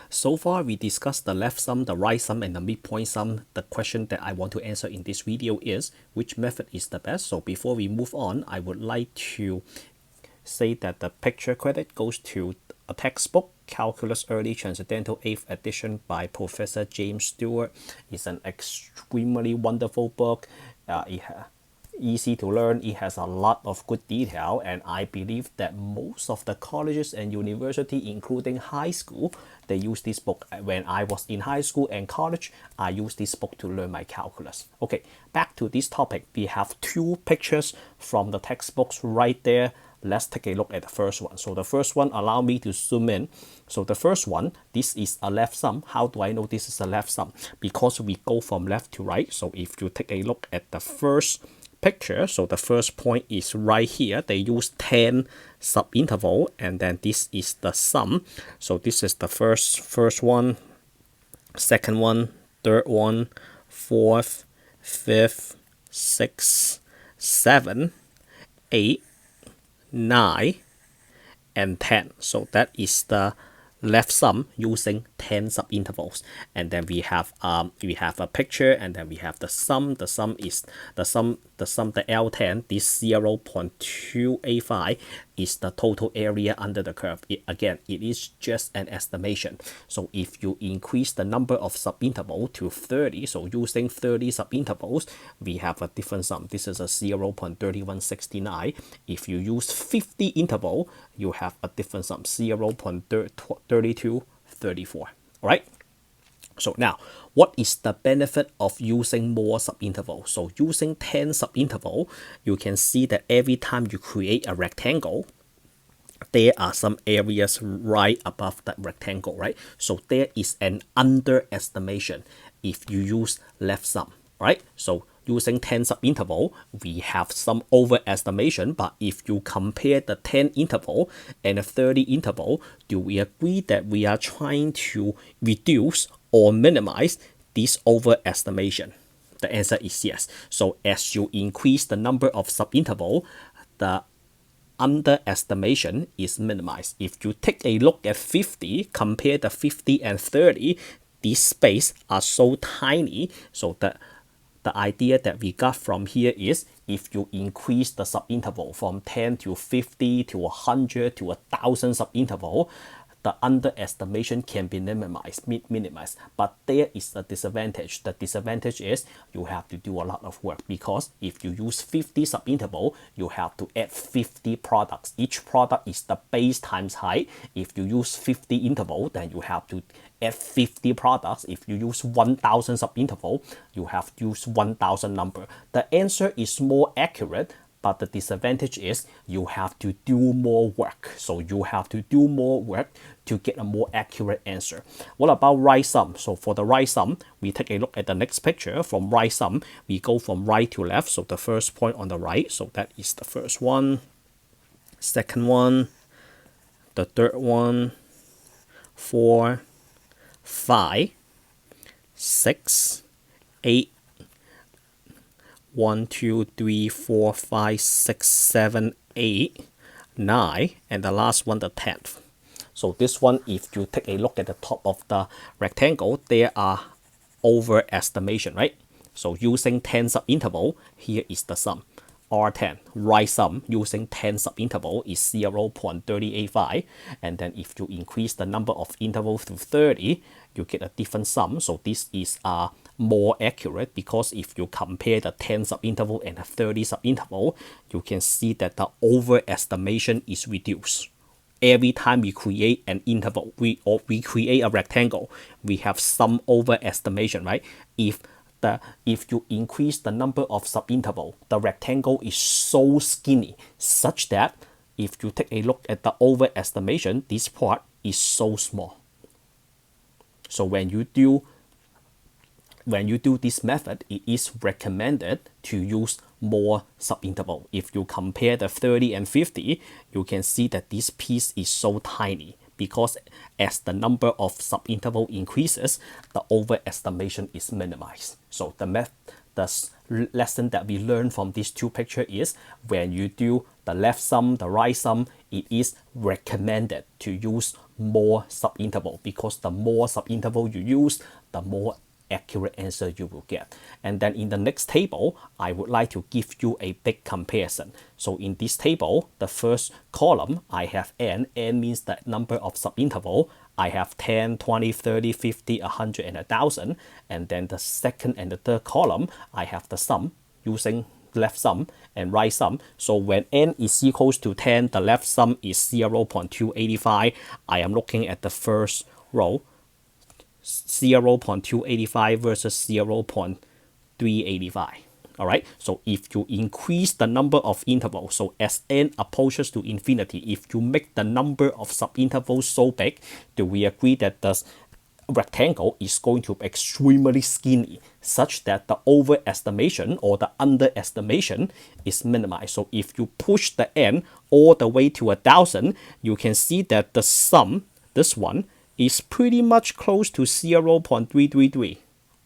So far, we discussed the left sum, the right sum, and the midpoint sum. The question that I want to answer in this video is, which method is the best? So before we move on, I would like to say that the picture credit goes to a textbook, Calculus Early Transcendental 8th edition by Professor James Stewart. It's an extremely wonderful book. Easy to learn. It has a lot of good detail, and I believe that most of the colleges and university, including high school, they use this book. When I was in high school and college, I used this book to learn my calculus. Okay, back to this topic. We have two pictures from the textbooks right there. Let's take a look at the first one. So the first one, allow me to zoom in. So the first one, this is a left sum. How do I know this is a left sum? Because we go from left to right. So if you take a look at the first picture, so the first point is right here. They use 10 subinterval, and then this is the sum. So this is the first one, second one, third one, fourth, fifth, sixth, 7, 8, 9, and 10. So that is the left sum using 10 subintervals, and then we have a picture, and then we have the sum. The sum is the L10. This 0.285 is the total area under the curve. It is just an estimation. So if you increase the number of subinterval to 30, so using 30 subintervals, we have a different sum. This is a 0.3169. If you use 50 interval, you have a different sum, 0.3234. All right. So now, what is the benefit of using more subinterval? So using 10 subinterval, you can see that every time you create a rectangle, there are some areas right above that rectangle, right? So there is an underestimation if you use left sum, right? So using 10 subinterval, we have some overestimation, but if you compare the 10 interval and the 30 interval, do we agree that we are trying to reduce or minimize this overestimation? The answer is yes. So as you increase the number of subinterval, the underestimation is minimized. If you take a look at 50, compare the 50 and 30, these space are so tiny. So the idea that we got from here is, if you increase the subinterval from 10 to 50 to 100 to 1,000 subinterval, the underestimation can be minimized. But there is a disadvantage. The disadvantage is you have to do a lot of work, because if you use 50 subinterval, you have to add 50 products. Each product is the base times height. If you use 50 interval, then you have to add 50 products. If you use 1,000 subinterval, you have to use 1,000 number. The answer is more accurate, but the disadvantage is you have to do more work. So you have to do more work to get a more accurate answer. What about right sum? So for the right sum, we take a look at the next picture. From right sum, we go from right to left. So the first point on the right, so that is the first one, second one, the third one, 4, 5, 6, 8, 1, 2, 3, 4, 5, 6, 7, 8, 9, and the last one, the 10th. So this one, if you take a look at the top of the rectangle, there are overestimation, right? So using 10 subinterval, here is the sum. R10, right sum using 10 subinterval is 0.3085, and then if you increase the number of intervals to 30, you get a different sum. So this is more accurate, because if you compare the 10 subinterval and the 30 subinterval, you can see that the overestimation is reduced. Every time we create an interval, we create a rectangle, we have some overestimation, right? If you increase the number of subinterval, the rectangle is so skinny such that if you take a look at the overestimation, this part is so small. So when you do this method, it is recommended to use more subinterval. If you compare the 30 and 50, you can see that this piece is so tiny, because as the number of subinterval increases, the overestimation is minimized. So the lesson that we learned from these two pictures is when you do the left sum, the right sum, it is recommended to use more subinterval, because the more subinterval you use, the more accurate answer you will get. And then in the next table, I would like to give you a big comparison. So in this table, the first column, I have n. N means the number of subinterval. I have 10, 20, 30, 50, 100, and 1,000. And then the second and the third column, I have the sum using left sum and right sum. So when n is equals to 10, the left sum is 0.285. I am looking at the first row, 0.285 versus 0.385. All right, so if you increase the number of intervals, so as n approaches to infinity, if you make the number of subintervals so big, do we agree that the rectangle is going to be extremely skinny, such that the overestimation or the underestimation is minimized? So if you push the n all the way to 1,000, you can see that the sum, this one, is pretty much close to 0.333,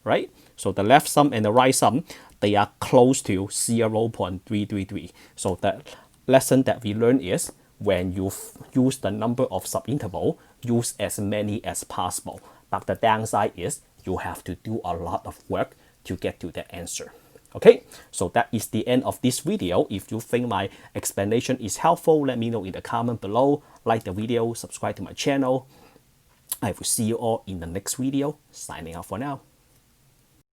right? So the left sum and the right sum, they are close to 0.333. So the lesson that we learn is when you use the number of subinterval, use as many as possible. But the downside is you have to do a lot of work to get to the answer. Okay, so that is the end of this video. If you think my explanation is helpful, let me know in the comment below. Like the video, subscribe to my channel. I will see you all in the next video. Signing off for now.